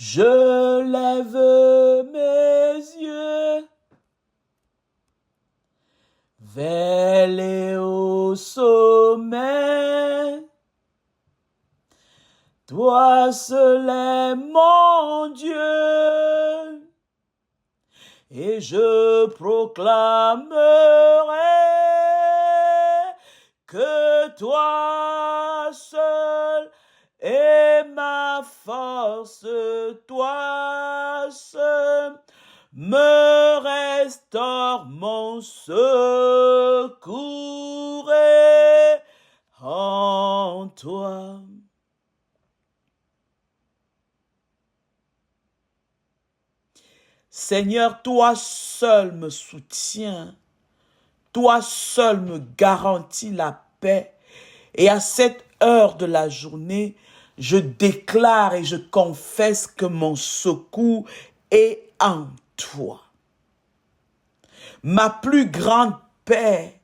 Je lève mes yeux vers les hauts sommets. Toi seul est mon Dieu, et je proclamerai que toi seul est ma force, toi seul me restaure mon secours est en toi. Seigneur, toi seul me soutiens, toi seul me garantis la paix. Et à cette heure de la journée, je déclare et je confesse que mon secours est en toi. Ma plus grande paix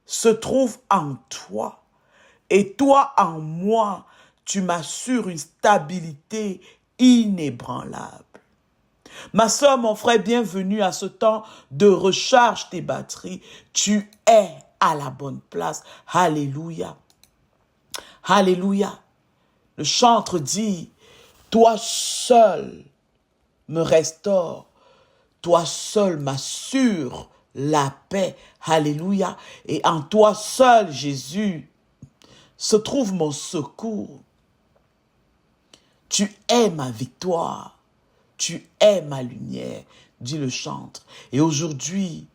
se trouve en toi. Et toi en moi, tu m'assures une stabilité inébranlable. Ma soeur, mon frère, bienvenue à ce temps de recharge tes batteries. Tu es à la bonne place. Alléluia. Alléluia. Le chantre dit, toi seul me restaure, toi seul m'assure la paix. Alléluia. Et en toi seul, Jésus, se trouve mon secours. Tu es ma victoire. Tu es ma lumière, dit le chantre. Et aujourd'hui,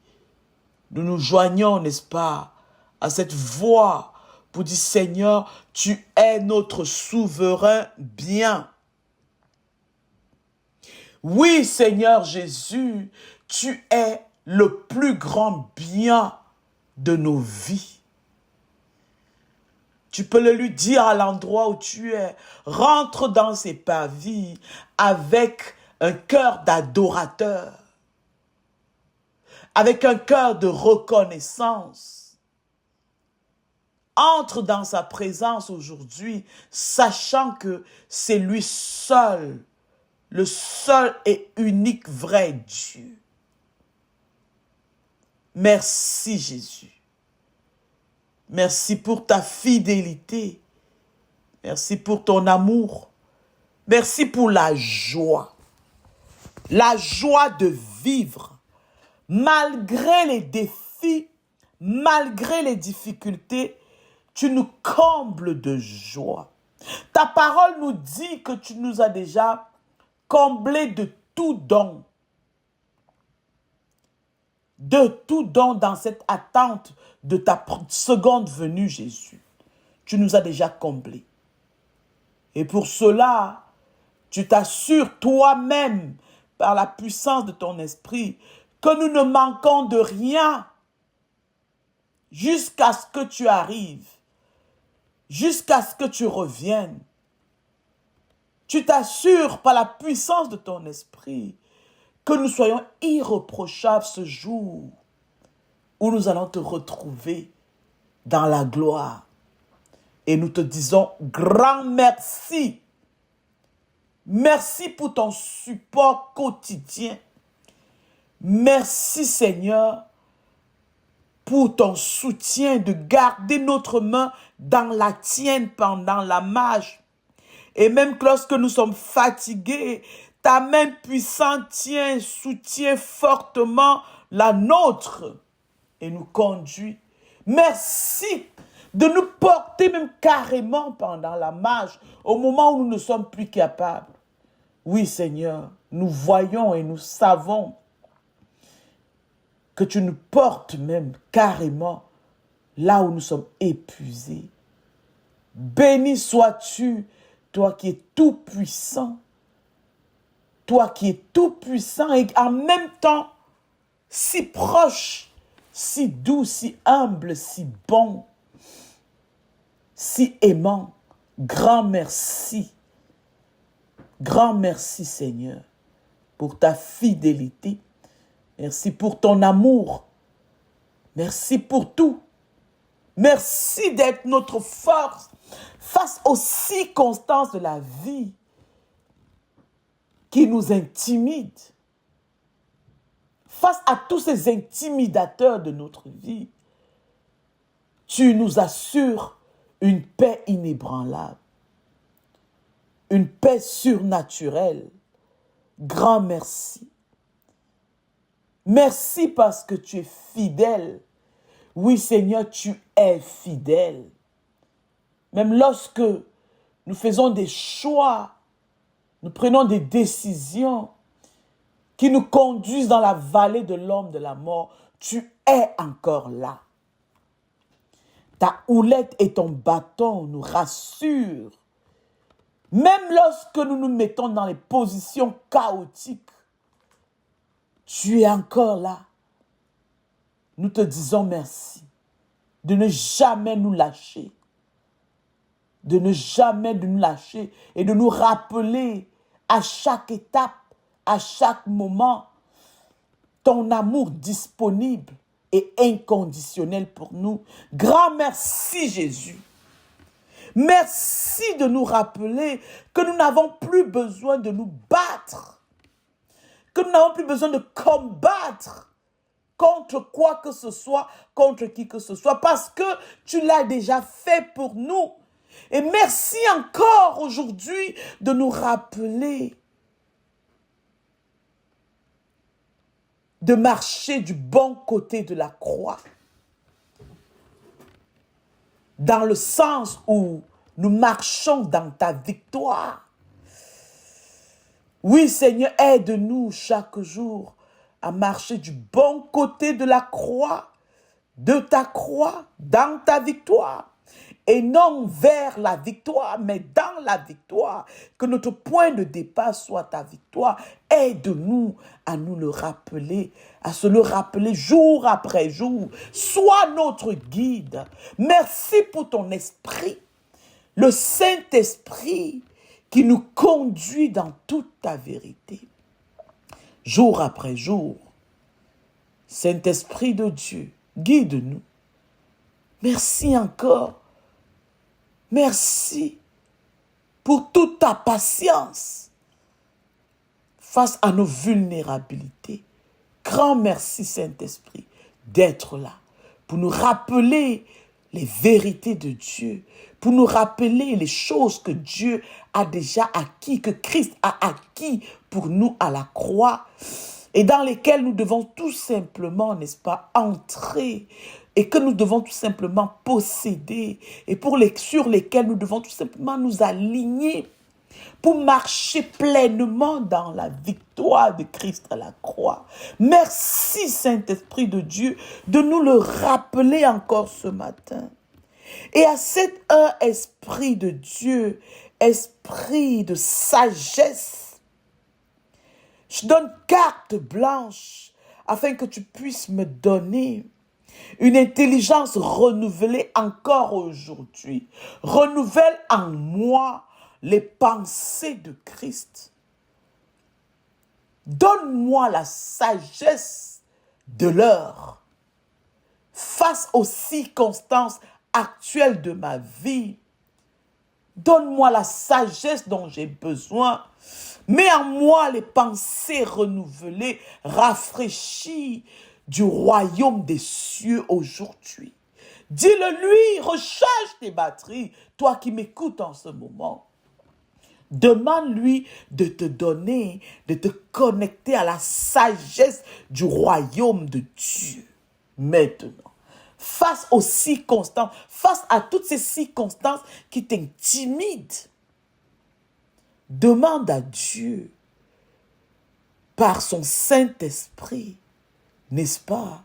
nous nous joignons, n'est-ce pas, à cette voix pour dire, Seigneur, tu es notre souverain bien. Oui, Seigneur Jésus, tu es le plus grand bien de nos vies. Tu peux le lui dire à l'endroit où tu es. Rentre dans ses parvis avec un cœur d'adorateur, avec un cœur de reconnaissance. Entre dans sa présence aujourd'hui, sachant que c'est lui seul, le seul et unique vrai Dieu. Merci Jésus. Merci pour ta fidélité. Merci pour ton amour. Merci pour la joie. La joie de vivre. Malgré les défis, malgré les difficultés, tu nous combles de joie. Ta parole nous dit que tu nous as déjà comblés de tout don. De tout don dans cette attente de ta seconde venue, Jésus. Tu nous as déjà comblés. Et pour cela, tu t'assures toi-même, par la puissance de ton esprit, que nous ne manquons de rien jusqu'à ce que tu arrives, jusqu'à ce que tu reviennes. Tu t'assures par la puissance de ton esprit que nous soyons irréprochables ce jour où nous allons te retrouver dans la gloire. Et nous te disons grand merci. Merci pour ton support quotidien. Merci Seigneur pour ton soutien de garder notre main dans la tienne pendant la marche. Et même lorsque nous sommes fatigués, ta main puissante soutient fortement la nôtre et nous conduit. Merci de nous porter même carrément pendant la marche, au moment où nous ne sommes plus capables. Oui Seigneur, nous voyons et nous savons que tu nous portes même carrément là où nous sommes épuisés. Béni sois-tu, toi qui es tout puissant, toi qui es tout puissant et en même temps si proche, si doux, si humble, si bon, si aimant. Grand merci. Grand merci Seigneur pour ta fidélité. Merci pour ton amour. Merci pour tout. Merci d'être notre force face aux circonstances de la vie. qui nous intimident, face à tous ces intimidateurs de notre vie, tu nous assures une paix inébranlable, une paix surnaturelle. Grand merci. Merci parce que tu es fidèle. Oui, Seigneur, tu es fidèle. Même lorsque nous faisons des choix, nous prenons des décisions qui nous conduisent dans la vallée de l'homme de la mort, tu es encore là. Ta houlette et ton bâton nous rassurent. Même lorsque nous nous mettons dans les positions chaotiques, tu es encore là. Nous te disons merci de ne jamais nous lâcher. De ne jamais nous lâcher et de nous rappeler à chaque étape, à chaque moment, ton amour disponible et inconditionnel pour nous. Grand merci Jésus. Merci de nous rappeler que nous n'avons plus besoin de nous battre, que nous n'avons plus besoin de combattre contre quoi que ce soit, contre qui que ce soit, parce que tu l'as déjà fait pour nous. Et merci encore aujourd'hui de nous rappeler de marcher du bon côté de la croix, dans le sens où nous marchons dans ta victoire. Oui, Seigneur, aide-nous chaque jour à marcher du bon côté de la croix, de ta croix, dans ta victoire. Et non vers la victoire, mais dans la victoire. Que notre point de départ soit ta victoire. Aide-nous à nous le rappeler, à se le rappeler jour après jour. Sois notre guide. Merci pour ton esprit, le Saint-Esprit qui nous conduit dans toute ta vérité. Jour après jour, Saint-Esprit de Dieu, guide-nous. Merci encore. Merci pour toute ta patience face à nos vulnérabilités. Grand merci, Saint-Esprit, d'être là pour nous rappeler les vérités de Dieu, pour nous rappeler les choses que Dieu a déjà acquis, que Christ a acquis pour nous à la croix, et dans lesquelles nous devons tout simplement, n'est-ce pas, entrer, et que nous devons tout simplement posséder, et sur lesquels nous devons tout simplement nous aligner pour marcher pleinement dans la victoire de Christ à la croix. Merci Saint-Esprit de Dieu de nous le rappeler encore ce matin. Et à cette heure, Esprit de Dieu, Esprit de sagesse, je donne carte blanche afin que tu puisses me donner une intelligence renouvelée encore aujourd'hui. Renouvelle en moi les pensées de Christ. Donne-moi la sagesse de l'heure face aux circonstances actuelles de ma vie. Donne-moi la sagesse dont j'ai besoin. Mets en moi les pensées renouvelées, rafraîchies du royaume des cieux aujourd'hui. Dis-le lui, recharge tes batteries, toi qui m'écoutes en ce moment. Demande-lui de te donner, de te connecter à la sagesse du royaume de Dieu. Maintenant, face aux circonstances, face à toutes ces circonstances qui t'intimident, demande à Dieu, par son Saint-Esprit, n'est-ce pas,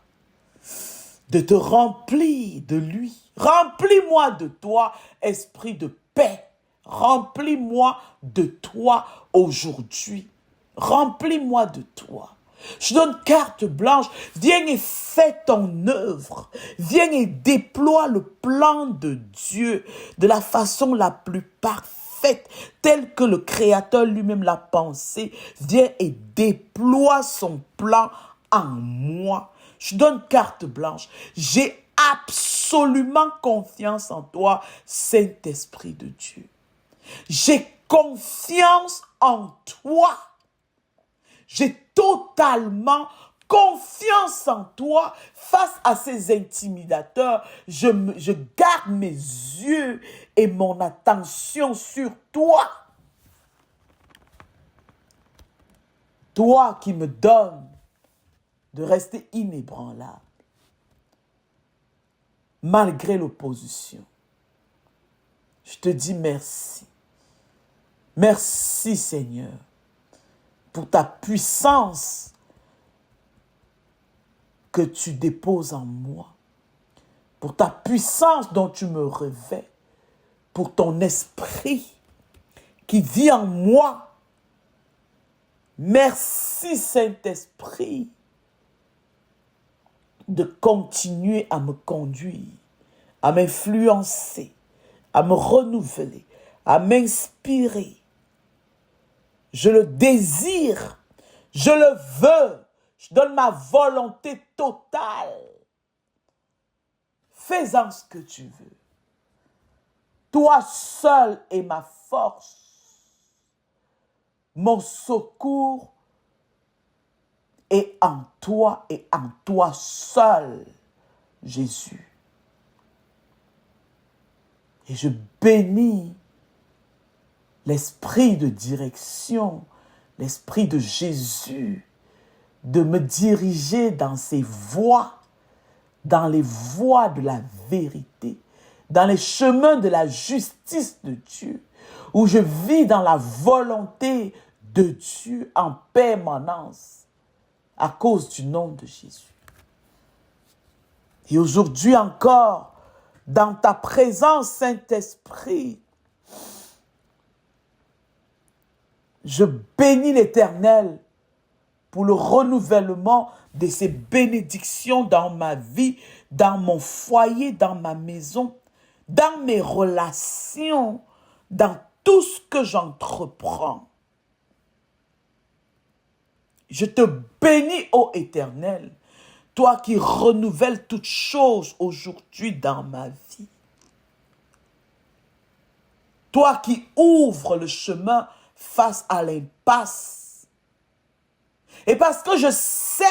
de te remplir de lui. Remplis-moi de toi, esprit de paix. Remplis-moi de toi aujourd'hui. Remplis-moi de toi. Je donne carte blanche. Viens et fais ton œuvre. Viens et déploie le plan de Dieu de la façon la plus parfaite, telle que le Créateur lui-même l'a pensé. Viens et déploie son plan en moi. Je donne carte blanche. J'ai absolument confiance en toi, Saint-Esprit de Dieu. J'ai confiance en toi. J'ai totalement confiance en toi face à ces intimidateurs. Je garde mes yeux et mon attention sur toi. Toi qui me donnes de rester inébranlable malgré l'opposition. Je te dis merci. Merci Seigneur pour ta puissance que tu déposes en moi, pour ta puissance dont tu me revêts, pour ton esprit qui vit en moi. Merci Saint-Esprit de continuer à me conduire, à m'influencer, à me renouveler, à m'inspirer. Je le désire, je le veux, je donne ma volonté totale. Fais-en ce que tu veux. Toi seul est ma force, mon secours est en toi et en toi seul, Jésus. Et je bénis l'esprit de direction, l'esprit de Jésus, de me diriger dans ses voies, dans les voies de la vérité, dans les chemins de la justice de Dieu, où je vis dans la volonté de Dieu en permanence, à cause du nom de Jésus. Et aujourd'hui encore, dans ta présence, Saint-Esprit, je bénis l'Éternel pour le renouvellement de ses bénédictions dans ma vie, dans mon foyer, dans ma maison, dans mes relations, dans tout ce que j'entreprends. Je te bénis, ô Éternel, toi qui renouvelles toutes choses aujourd'hui dans ma vie. Toi qui ouvres le chemin face à l'impasse. Et parce que je sais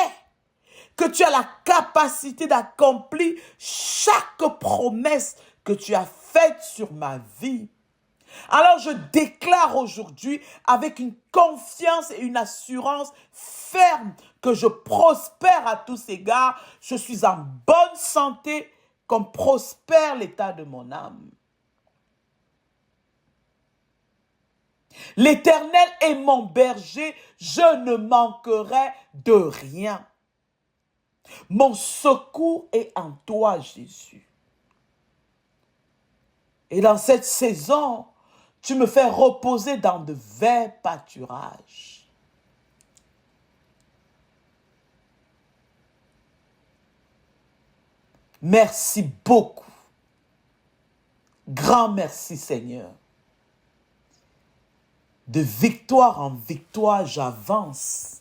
que tu as la capacité d'accomplir chaque promesse que tu as faite sur ma vie, alors je déclare aujourd'hui avec une confiance et une assurance ferme que je prospère à tous égards. Je suis en bonne santé comme prospère l'état de mon âme. L'Éternel est mon berger, je ne manquerai de rien. Mon secours est en toi, Jésus. Et dans cette saison, tu me fais reposer dans de verts pâturages. Merci beaucoup. Grand merci, Seigneur. De victoire en victoire, j'avance.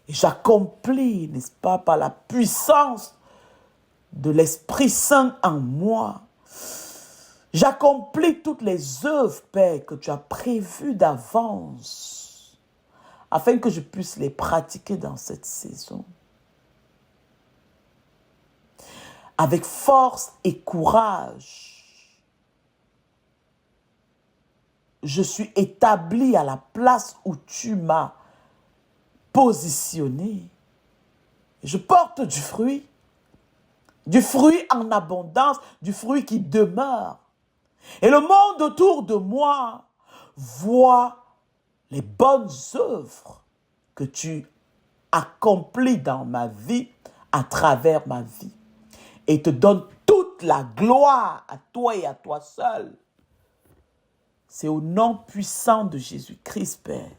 Et j'accomplis, n'est-ce pas, par la puissance de l'Esprit Saint en moi. J'accomplis toutes les œuvres, Père, que tu as prévues d'avance, afin que je puisse les pratiquer dans cette saison. Avec force et courage, je suis établi à la place où tu m'as positionné. Je porte du fruit en abondance, du fruit qui demeure. Et le monde autour de moi voit les bonnes œuvres que tu accomplis dans ma vie, à travers ma vie. Et te donne toute la gloire à toi et à toi seul. C'est au nom puissant de Jésus-Christ, Père,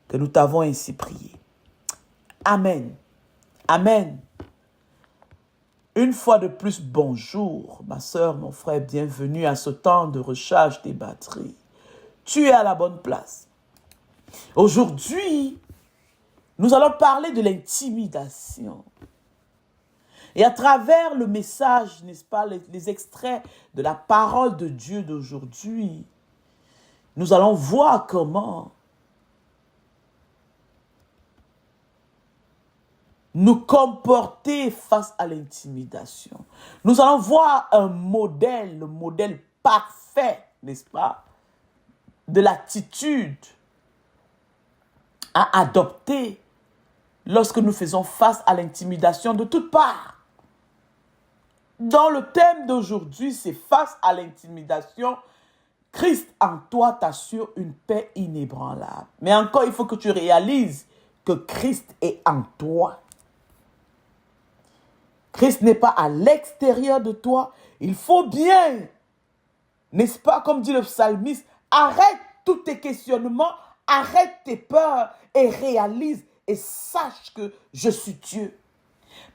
que nous t'avons ainsi prié. Amen. Amen. Une fois de plus, bonjour, ma soeur, mon frère, bienvenue à ce temps de recharge des batteries. Tu es à la bonne place. Aujourd'hui, nous allons parler de l'intimidation. Et à travers le message, n'est-ce pas, les extraits de la parole de Dieu d'aujourd'hui, nous allons voir comment nous comporter face à l'intimidation. Nous allons voir un modèle, le modèle parfait, n'est-ce pas, de l'attitude à adopter lorsque nous faisons face à l'intimidation de toutes parts. Dans le thème d'aujourd'hui, c'est face à l'intimidation, Christ en toi t'assure une paix inébranlable. Mais encore, il faut que tu réalises que Christ est en toi. Christ n'est pas à l'extérieur de toi. Il faut bien, n'est-ce pas, comme dit le psalmiste, arrête tous tes questionnements, arrête tes peurs et réalise et sache que je suis Dieu.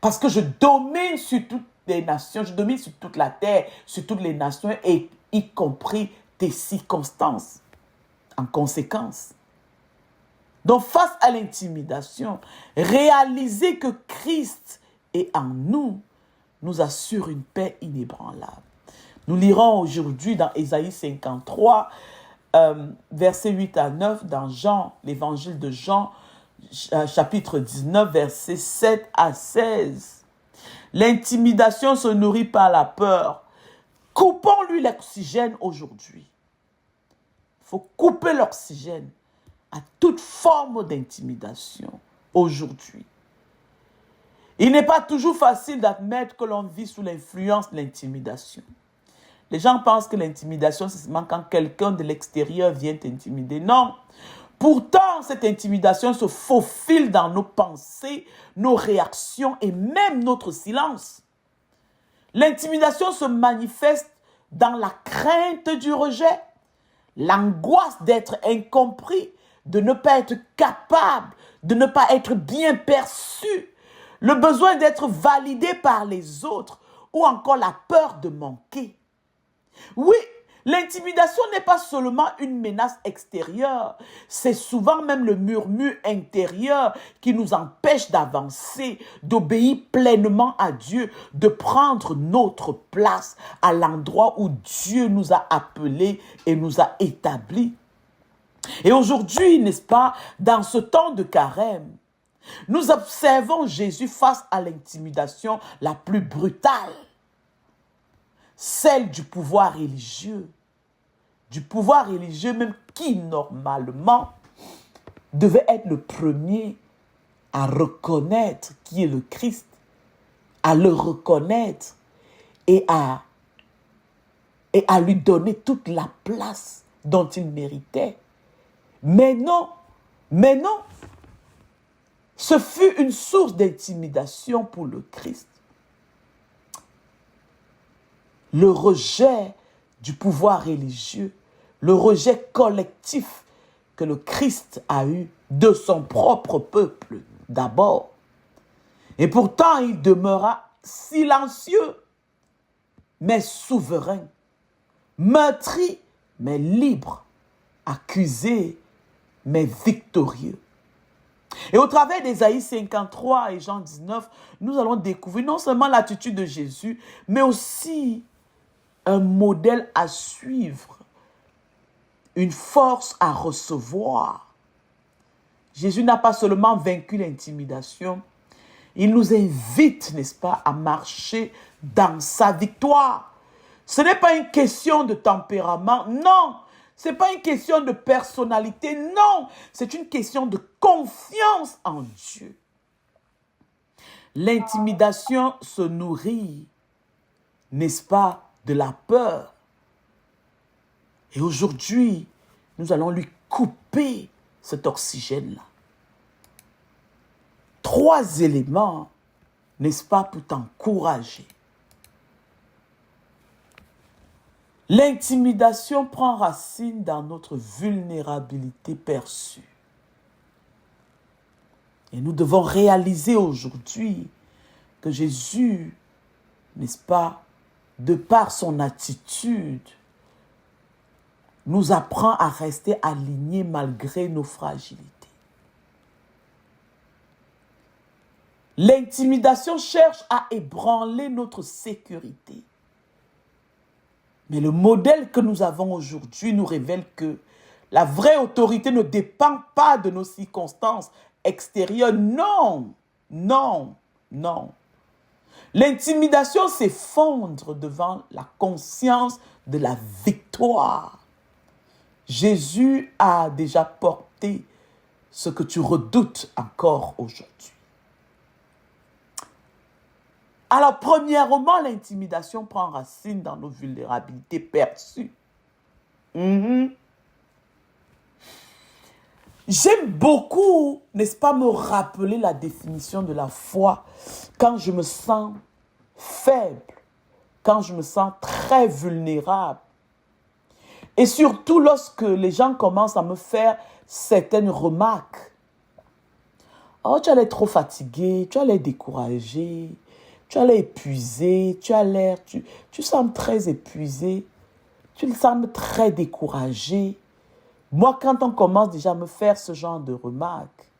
Parce que je domine sur toutes les nations, je domine sur toute la terre, sur toutes les nations, et y compris tes circonstances. En conséquence, donc face à l'intimidation, réaliser que Christ est en nous, nous assure une paix inébranlable. Nous lirons aujourd'hui dans Ésaïe 53, versets 8 à 9, dans Jean, l'évangile de Jean, chapitre 19, versets 7 à 16. L'intimidation se nourrit par la peur. Coupons-lui l'oxygène aujourd'hui. Il faut couper l'oxygène à toute forme d'intimidation aujourd'hui. Il n'est pas toujours facile d'admettre que l'on vit sous l'influence de l'intimidation. Les gens pensent que l'intimidation, c'est seulement quand quelqu'un de l'extérieur vient t'intimider. Non. Pourtant, cette intimidation se faufile dans nos pensées, nos réactions et même notre silence. L'intimidation se manifeste dans la crainte du rejet, l'angoisse d'être incompris, de ne pas être capable, de ne pas être bien perçu, le besoin d'être validé par les autres ou encore la peur de manquer. Oui, l'intimidation n'est pas seulement une menace extérieure, c'est souvent même le murmure intérieur qui nous empêche d'avancer, d'obéir pleinement à Dieu, de prendre notre place à l'endroit où Dieu nous a appelés et nous a établis. Et aujourd'hui, n'est-ce pas, dans ce temps de carême, nous observons Jésus face à l'intimidation la plus brutale, celle du pouvoir religieux. Du pouvoir religieux même qui, normalement, devait être le premier à reconnaître qui est le Christ, à le reconnaître et à lui donner toute la place dont il méritait. Mais non, ce fut une source d'intimidation pour le Christ. Le rejet du pouvoir religieux, le rejet collectif que le Christ a eu de son propre peuple d'abord. Et pourtant, il demeura silencieux, mais souverain, meurtri, mais libre, accusé, mais victorieux. Et au travers d'Ésaïe 53 et Jean 19, nous allons découvrir non seulement l'attitude de Jésus, mais aussi un modèle à suivre, une force à recevoir. Jésus n'a pas seulement vaincu l'intimidation, il nous invite, n'est-ce pas, à marcher dans sa victoire. Ce n'est pas une question de tempérament, non. Ce n'est pas une question de personnalité, non. C'est une question de confiance en Dieu. L'intimidation se nourrit, n'est-ce pas, de la peur. Et aujourd'hui, nous allons lui couper cet oxygène-là. 3 éléments, n'est-ce pas, pour t'encourager. L'intimidation prend racine dans notre vulnérabilité perçue. Et nous devons réaliser aujourd'hui que Jésus, n'est-ce pas, de par son attitude, nous apprend à rester alignés malgré nos fragilités. L'intimidation cherche à ébranler notre sécurité. Mais le modèle que nous avons aujourd'hui nous révèle que la vraie autorité ne dépend pas de nos circonstances extérieures. Non, Non, non. L'intimidation, c'est fondre devant la conscience de la victoire. Jésus a déjà porté ce que tu redoutes encore aujourd'hui. Alors, premièrement, l'intimidation prend racine dans nos vulnérabilités perçues. J'aime beaucoup, n'est-ce pas, me rappeler la définition de la foi quand je me sens faible, quand je me sens très vulnérable. Et surtout lorsque les gens commencent à me faire certaines remarques. Oh, tu as l'air trop fatigué, tu as l'air découragé, tu as l'air épuisé, tu as l'air, tu sembles très épuisé, tu sembles très découragé. Moi, quand on commence déjà à me faire ce genre de remarques,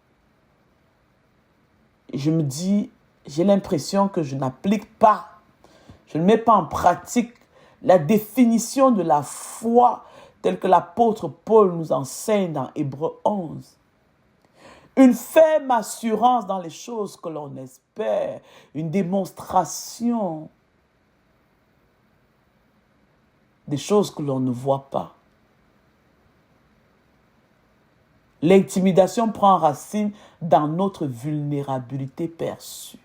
je me dis, j'ai l'impression que je n'applique pas, je ne mets pas en pratique la définition de la foi telle que l'apôtre Paul nous enseigne dans Hébreux 11. Une ferme assurance dans les choses que l'on espère, une démonstration des choses que l'on ne voit pas. L'intimidation prend racine dans notre vulnérabilité perçue.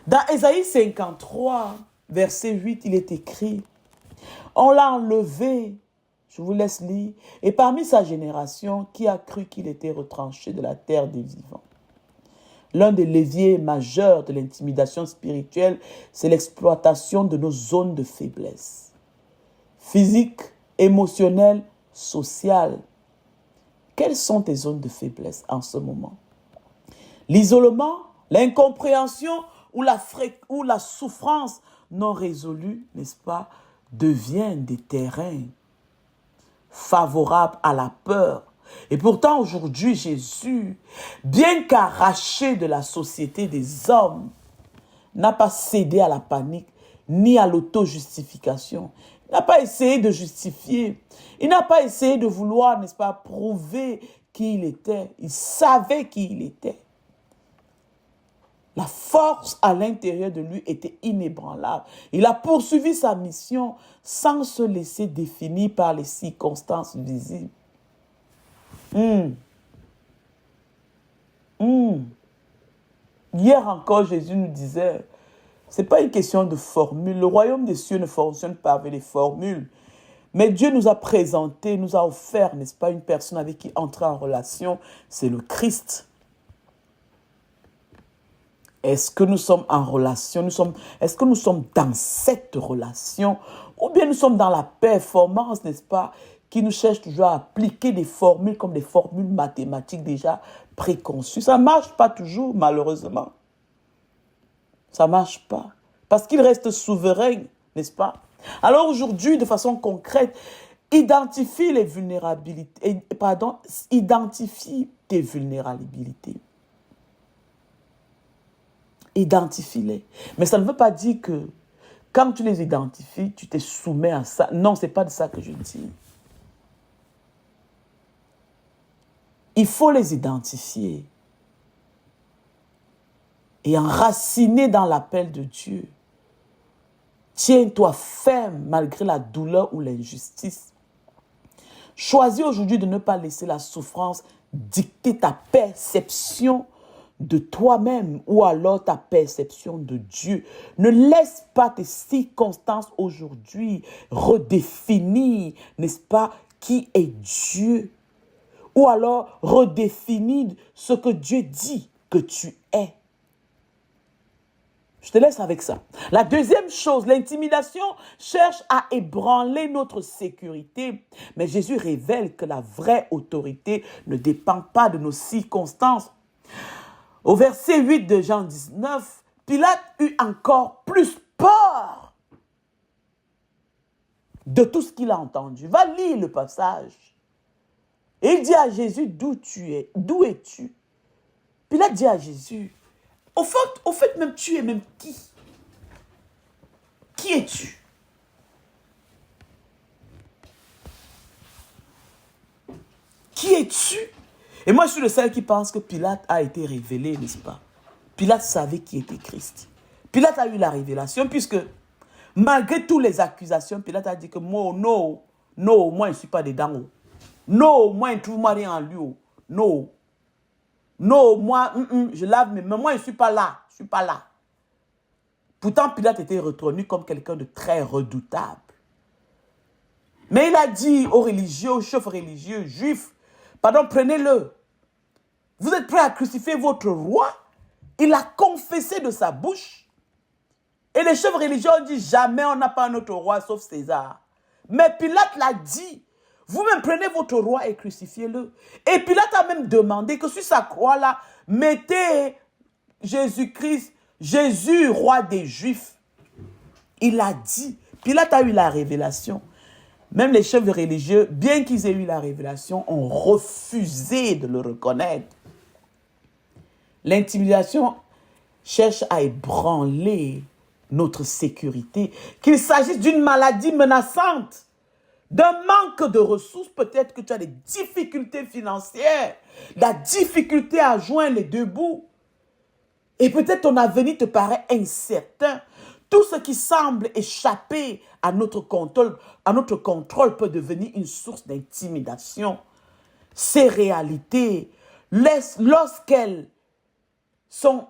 Dans Ésaïe 53, verset 8, il est écrit, « On l'a enlevé, je vous laisse lire, et parmi sa génération, qui a cru qu'il était retranché de la terre des vivants. » L'un des leviers majeurs de l'intimidation spirituelle, c'est l'exploitation de nos zones de faiblesse. Physique, émotionnelle, sociale. Quelles sont tes zones de faiblesse en ce moment? L'isolement, l'incompréhension ou la souffrance non résolue, n'est-ce pas, deviennent des terrains favorables à la peur. Et pourtant, aujourd'hui, Jésus, bien qu'arraché de la société des hommes, n'a pas cédé à la panique, ni à l'auto-justification. Il n'a pas essayé de justifier. Il n'a pas essayé de vouloir, n'est-ce pas, prouver qui il était. Il savait qui il était. La force à l'intérieur de lui était inébranlable. Il a poursuivi sa mission sans se laisser définir par les circonstances visibles. Hier encore, Jésus nous disait, ce n'est pas une question de formule. Le royaume des cieux ne fonctionne pas avec les formules. Mais Dieu nous a présenté, nous a offert, n'est-ce pas, une personne avec qui entrer en relation, c'est le Christ. Est-ce que nous sommes en relation? Est-ce que nous sommes dans cette relation? Ou bien nous sommes dans la performance, n'est-ce pas, qui nous cherche toujours à appliquer des formules comme des formules mathématiques déjà préconçues. Ça ne marche pas toujours, malheureusement. Ça ne marche pas. Parce qu'il reste souverain, n'est-ce pas? Alors aujourd'hui, de façon concrète, identifie les vulnérabilités, identifie tes vulnérabilités. Identifie-les. Mais ça ne veut pas dire que quand tu les identifies, tu te soumets à ça. Non, ce n'est pas de ça que je dis. Il faut les identifier et enraciner dans l'appel de Dieu. Tiens-toi ferme malgré la douleur ou l'injustice. Choisis aujourd'hui de ne pas laisser la souffrance dicter ta perception de toi-même ou alors ta perception de Dieu. Ne laisse pas tes circonstances aujourd'hui redéfinir, n'est-ce pas, qui est Dieu. Ou alors redéfinir ce que Dieu dit que tu es. Je te laisse avec ça. La deuxième chose, l'intimidation cherche à ébranler notre sécurité. Mais Jésus révèle que la vraie autorité ne dépend pas de nos circonstances. Au verset 8 de Jean 19, Pilate eut encore plus peur de tout ce qu'il a entendu. Va lire le passage. Et il dit à Jésus, d'où es-tu? Pilate dit à Jésus, au fait même tu es même qui? Qui es-tu? Qui es-tu? Et moi, je suis le seul qui pense que Pilate a été révélé, n'est-ce pas? Pilate savait qui était Christ. Pilate a eu la révélation puisque, malgré toutes les accusations, Pilate a dit que moi, non, non, moi, je ne suis pas dedans. Oh. Non, moi, je ne trouve rien en lui. Oh. Non. Non, moi, je lave mes mains. Moi, je ne suis pas là. Je ne suis pas là. Pourtant, Pilate était reconnu comme quelqu'un de très redoutable. Mais il a dit aux religieux, aux chefs religieux, juifs, pardon, prenez-le. Vous êtes prêts à crucifier votre roi? Il a confessé de sa bouche. Et les chefs religieux ont dit, jamais on n'a pas un autre roi sauf César. Mais Pilate l'a dit, vous-même prenez votre roi et crucifiez-le. Et Pilate a même demandé que sur sa croix-là, mettez Jésus-Christ, Jésus, roi des Juifs. Il a dit, Pilate a eu la révélation. Même les chefs religieux, bien qu'ils aient eu la révélation, ont refusé de le reconnaître. L'intimidation cherche à ébranler notre sécurité, qu'il s'agisse d'une maladie menaçante, d'un manque de ressources, peut-être que tu as des difficultés financières, la difficulté à joindre les deux bouts, et peut-être ton avenir te paraît incertain. Tout ce qui semble échapper à notre contrôle peut devenir une source d'intimidation. Ces réalités, lorsqu'elles sont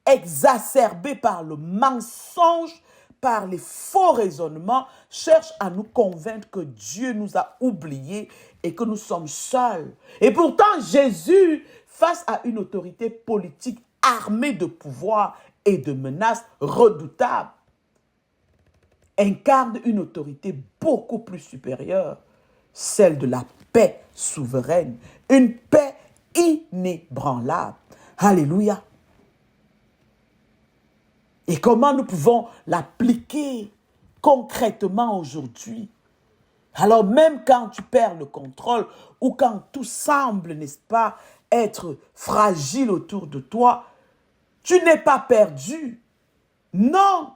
exacerbées par le mensonge, par les faux raisonnements, cherchent à nous convaincre que Dieu nous a oubliés et que nous sommes seuls. Et pourtant, Jésus, face à une autorité politique armée de pouvoir et de menaces redoutables, incarne une autorité beaucoup plus supérieure, celle de la paix souveraine, une paix inébranlable. Alléluia. Et comment nous pouvons l'appliquer concrètement aujourd'hui? Alors même quand tu perds le contrôle ou quand tout semble, n'est-ce pas, être fragile autour de toi, tu n'es pas perdu. Non.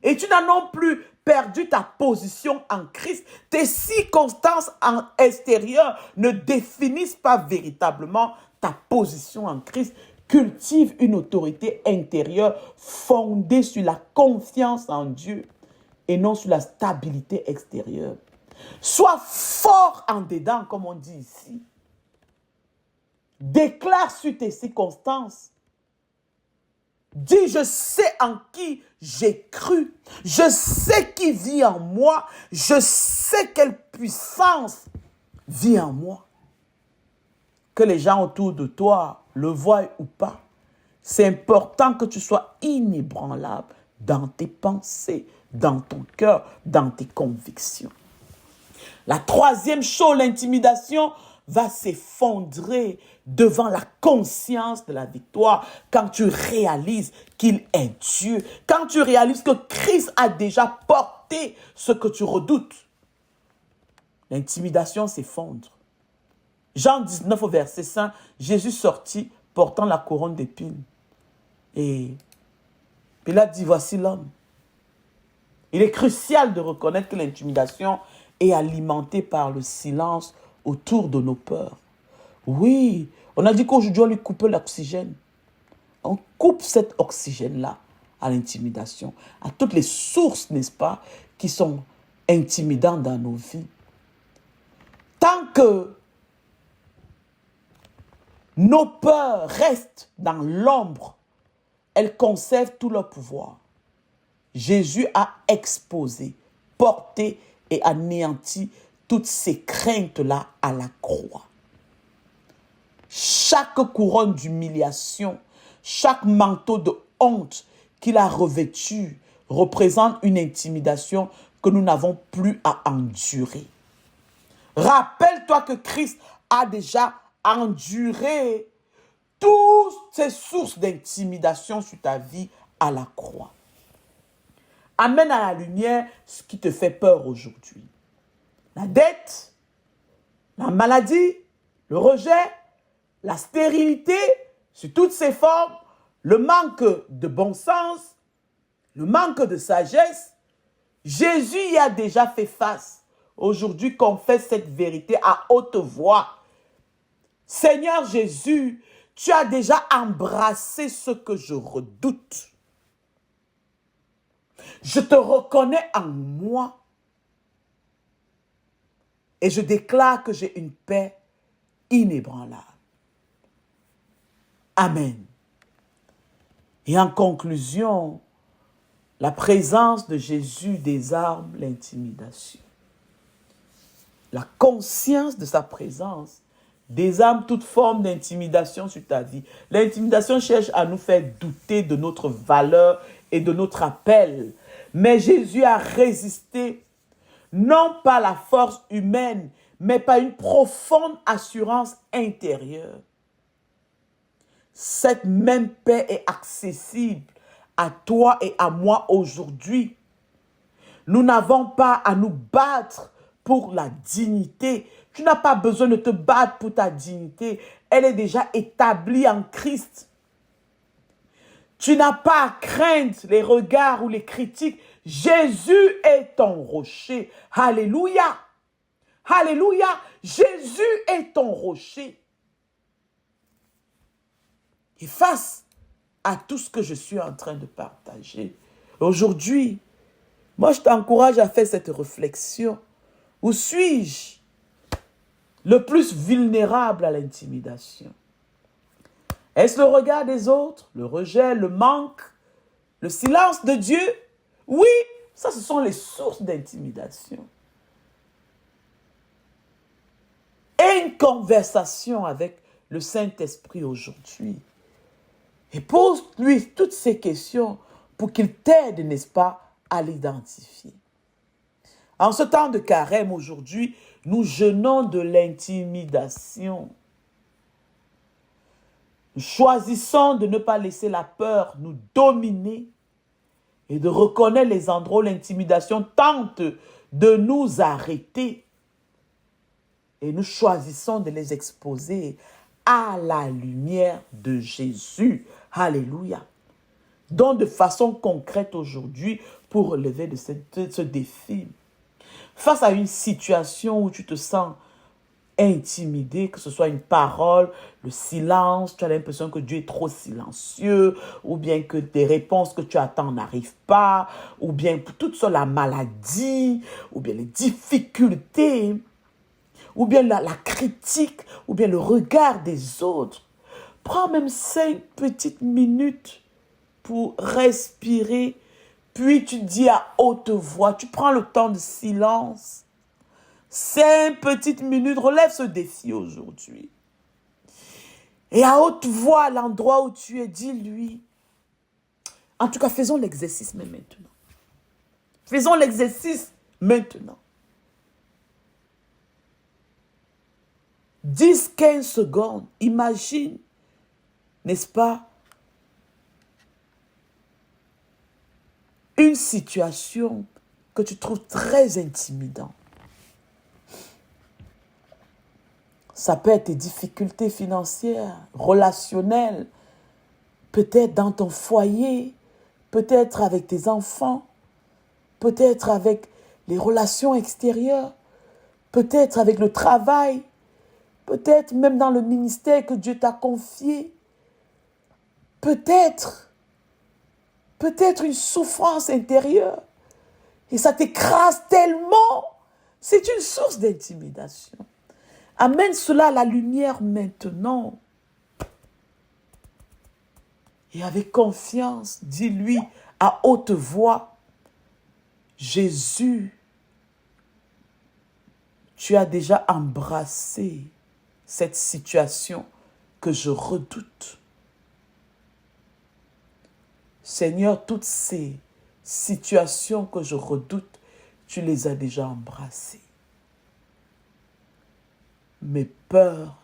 Et tu n'as non plus perdu ta position en Christ. Tes circonstances extérieures ne définissent pas véritablement ta position en Christ. Cultive une autorité intérieure fondée sur la confiance en Dieu et non sur la stabilité extérieure. Sois fort en dedans, comme on dit ici. Déclare sur tes circonstances. Dis, je sais en qui j'ai cru. Je sais qui vit en moi. Je sais quelle puissance vit en moi. Que les gens autour de toi le voient ou pas, c'est important que tu sois inébranlable dans tes pensées, dans ton cœur, dans tes convictions. La troisième chose, l'intimidation va s'effondrer devant la conscience de la victoire quand tu réalises qu'il est Dieu, quand tu réalises que Christ a déjà porté ce que tu redoutes. L'intimidation s'effondre. Jean 19 au verset 5, Jésus sortit portant la couronne d'épines. Et Pilate dit, voici l'homme. Il est crucial de reconnaître que l'intimidation est alimentée par le silence autour de nos peurs. Oui, on a dit qu'aujourd'hui on lui coupe l'oxygène. On coupe cet oxygène-là à l'intimidation, à toutes les sources, n'est-ce pas, qui sont intimidantes dans nos vies. Tant que nos peurs restent dans l'ombre, elles conservent tout leur pouvoir. Jésus a exposé, porté et anéanti toutes ces craintes-là à la croix. Chaque couronne d'humiliation, chaque manteau de honte qu'il a revêtu représente une intimidation que nous n'avons plus à endurer. Rappelle-toi que Christ a déjà enduré toutes ces sources d'intimidation sur ta vie à la croix. Amène à la lumière ce qui te fait peur aujourd'hui. La dette, la maladie, le rejet, la stérilité, sous toutes ses formes, le manque de bon sens, le manque de sagesse. Jésus y a déjà fait face. Aujourd'hui, confesse cette vérité à haute voix. Seigneur Jésus, tu as déjà embrassé ce que je redoute. Je te reconnais en moi et je déclare que j'ai une paix inébranlable. Amen. Et en conclusion, la présence de Jésus désarme l'intimidation. La conscience de sa présence désarme toute forme d'intimidation sur ta vie. L'intimidation cherche à nous faire douter de notre valeur et de notre appel. Mais Jésus a résisté, non par la force humaine, mais par une profonde assurance intérieure. Cette même paix est accessible à toi et à moi aujourd'hui. Nous n'avons pas à nous battre pour la dignité. Tu n'as pas besoin de te battre pour ta dignité. Elle est déjà établie en Christ. Tu n'as pas à craindre les regards ou les critiques. Jésus est ton rocher. Alléluia. Alléluia. Jésus est ton rocher. Et face à tout ce que je suis en train de partager aujourd'hui, moi je t'encourage à faire cette réflexion. Où suis-je le plus vulnérable à l'intimidation? Est-ce le regard des autres, le rejet, le manque, le silence de Dieu? Oui, ça ce sont les sources d'intimidation. Et une conversation avec le Saint-Esprit aujourd'hui. Et pose-lui toutes ces questions pour qu'il t'aide, n'est-ce pas, à l'identifier. En ce temps de carême aujourd'hui, nous jeûnons de l'intimidation. Nous choisissons de ne pas laisser la peur nous dominer et de reconnaître les endroits où l'intimidation tente de nous arrêter. Et nous choisissons de les exposer à la lumière de Jésus. Alléluia. Donc de façon concrète aujourd'hui pour relever de ce défi. Face à une situation où tu te sens intimidé, que ce soit une parole, le silence, tu as l'impression que Dieu est trop silencieux, ou bien que tes réponses que tu attends n'arrivent pas, ou bien toute seule la maladie, ou bien les difficultés, ou bien la critique, ou bien le regard des autres. Prends même 5 petites minutes pour respirer. Puis tu dis à haute voix, tu prends le temps de silence. 5 petites minutes, relève ce défi aujourd'hui. Et à haute voix, à l'endroit où tu es, dis-lui. En tout cas, faisons l'exercice même maintenant. Faisons l'exercice maintenant. 10-15 secondes, imagine, n'est-ce pas, une situation que tu trouves très intimidante. Ça peut être tes difficultés financières, relationnelles, peut-être dans ton foyer, peut-être avec tes enfants, peut-être avec les relations extérieures, peut-être avec le travail, peut-être même dans le ministère que Dieu t'a confié, peut-être une souffrance intérieure. Et ça t'écrase tellement. C'est une source d'intimidation. Amène cela à la lumière maintenant. Et avec confiance, dis-lui à haute voix, Jésus, tu as déjà embrassé cette situation que je redoute. Seigneur, toutes ces situations que je redoute, tu les as déjà embrassées. Mes peurs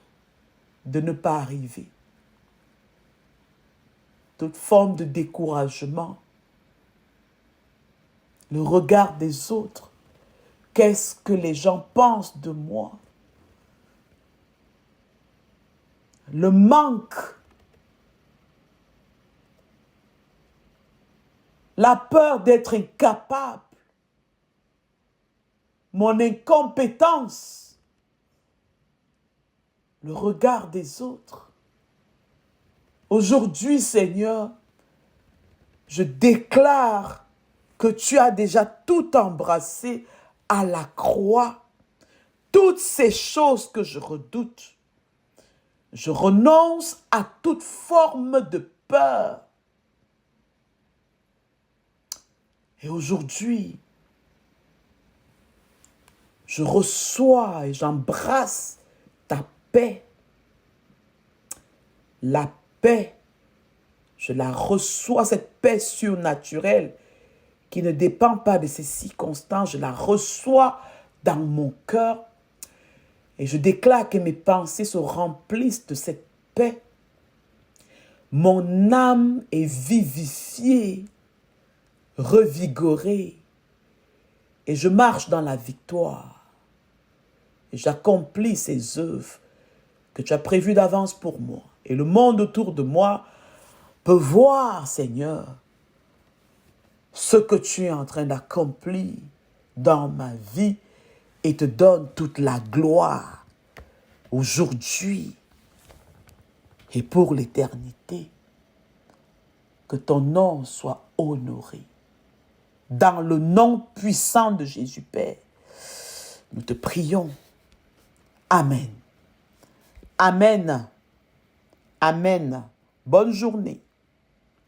de ne pas arriver, toute forme de découragement, le regard des autres, qu'est-ce que les gens pensent de moi, le manque, la peur d'être incapable, mon incompétence, le regard des autres. Aujourd'hui, Seigneur, je déclare que tu as déjà tout embrassé à la croix. Toutes ces choses que je redoute, je renonce à toute forme de peur. Et aujourd'hui, je reçois et j'embrasse ta paix. La paix, je la reçois, cette paix surnaturelle qui ne dépend pas de ces circonstances. Je la reçois dans mon cœur et je déclare que mes pensées se remplissent de cette paix. Mon âme est vivifiée, revigorée et je marche dans la victoire. Et j'accomplis ces œuvres que tu as prévues d'avance pour moi. Et le monde autour de moi peut voir, Seigneur, ce que tu es en train d'accomplir dans ma vie et te donne toute la gloire aujourd'hui et pour l'éternité. Que ton nom soit honoré. Dans le nom puissant de Jésus Père, nous te prions. Amen. Amen. Amen. Bonne journée.